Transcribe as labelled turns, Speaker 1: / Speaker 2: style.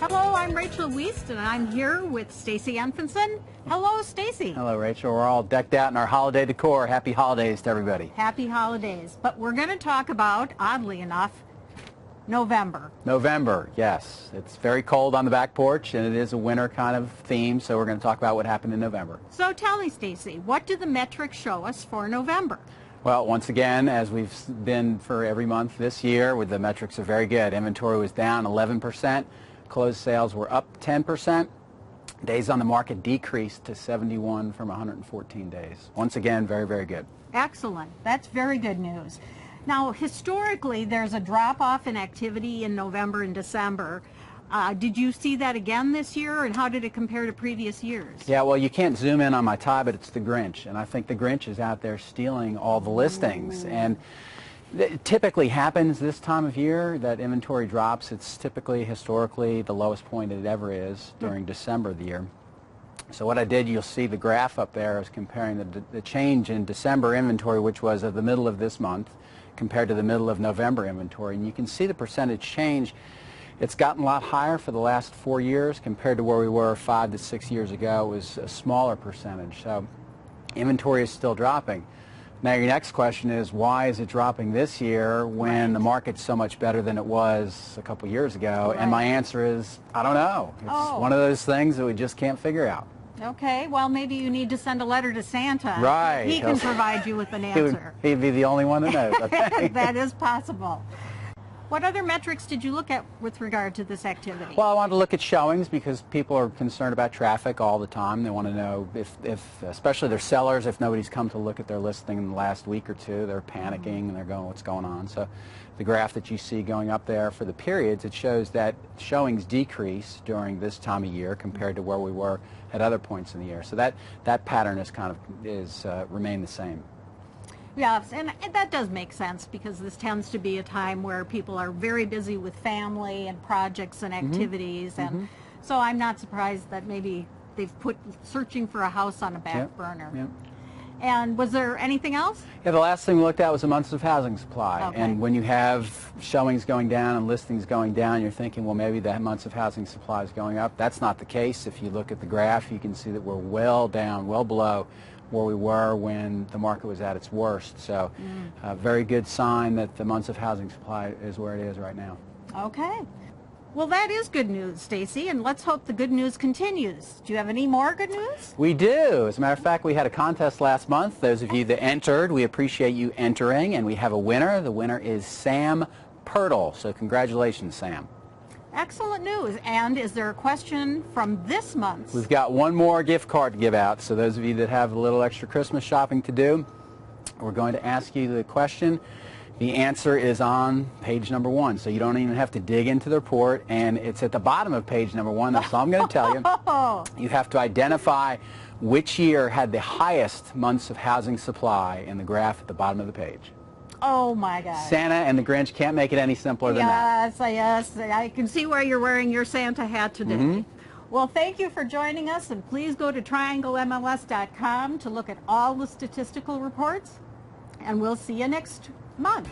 Speaker 1: Hello, I'm Rachel Wiest, and I'm here with Stacy Enfinson. Hello, Stacy.
Speaker 2: Hello, Rachel. We're all decked out in our holiday decor. Happy holidays to everybody.
Speaker 1: Happy holidays. But we're going to talk about, oddly enough, November.
Speaker 2: November, yes. It's very cold on the back porch, and it is a winter kind of theme, so we're going to talk about what happened in November.
Speaker 1: So tell me, Stacy, what do the metrics show us for November?
Speaker 2: Well, once again, as we've been for every month this year, the metrics are very good. Inventory was down 11%. Closed sales were up 10%. Days on the market decreased to 71 from 114 days. Once again, very, very good.
Speaker 1: Excellent. That's very good news. Now, historically, there's a drop-off in activity in November and December. Did you see that again this year, and how did it compare to previous years?
Speaker 2: Yeah, well, you can't zoom in on my tie, but it's the Grinch, and I think the Grinch is out there stealing all the listings. And it typically happens this time of year that inventory drops. It's typically, historically, the lowest point it ever is during December of the year. So what I did, you'll see the graph up there is comparing the change in December inventory, which was at the middle of this month, compared to the middle of November inventory. And you can see the percentage change. It's gotten a lot higher for the last 4 years compared to where we were 5 to 6 years ago. It was a smaller percentage. So inventory is still dropping. Now your next question is, why is it dropping this year when the market's so much better than it was a couple years ago?
Speaker 1: Right.
Speaker 2: And my answer is, I don't know. It's one of those things that we just can't figure out.
Speaker 1: Okay, well, maybe you need to send a letter to Santa.
Speaker 2: Right.
Speaker 1: He can provide you with an answer.
Speaker 2: He'd be the only one that knows, I think.
Speaker 1: That is possible. What other metrics did you look at with regard to this activity?
Speaker 2: Well, I wanted to look at showings because people are concerned about traffic all the time. They want to know if especially their sellers, if nobody's come to look at their listing in the last week or two, they're panicking and they're going, what's going on? So the graph that you see going up there for the periods, it shows that showings decrease during this time of year compared to where we were at other points in the year. So that pattern is kind of remained the same.
Speaker 1: Yes, and that does make sense because this tends to be a time where people are very busy with family and projects and activities, and so I'm not surprised that maybe they've put searching for a house on a back burner.
Speaker 2: Yep.
Speaker 1: And was there anything else?
Speaker 2: Yeah, the last thing we looked at was the months of housing supply.
Speaker 1: Okay.
Speaker 2: And when you have showings going down and listings going down, you're thinking, well, maybe the months of housing supply is going up. That's not the case. If you look at the graph, you can see that we're well down, well below where we were when the market was at its worst. So a very good sign that the months of housing supply is where it is right now.
Speaker 1: Okay. Well, that is good news, Stacy, and let's hope the good news continues. Do you have any more good news?
Speaker 2: We do. As a matter of fact, we had a contest last month. Those of you that entered, we appreciate you entering, and we have a winner. The winner is Sam Pirtle. So congratulations, Sam.
Speaker 1: Excellent news. And is there a question from this month?
Speaker 2: We've got one more gift card to give out. So those of you that have a little extra Christmas shopping to do, we're going to ask you the question. The answer is on page number 1, so you don't even have to dig into the report, and it's at the bottom of page number 1. That's all I'm going to tell you. You have to identify which year had the highest months of housing supply in the graph at the bottom of the page.
Speaker 1: Oh my God.
Speaker 2: Santa and the Grinch can't make it any simpler than that.
Speaker 1: Yes, I can see why you're wearing your Santa hat today. Well, thank you for joining us, and please go to trianglemls.com to look at all the statistical reports, and we'll see you next month.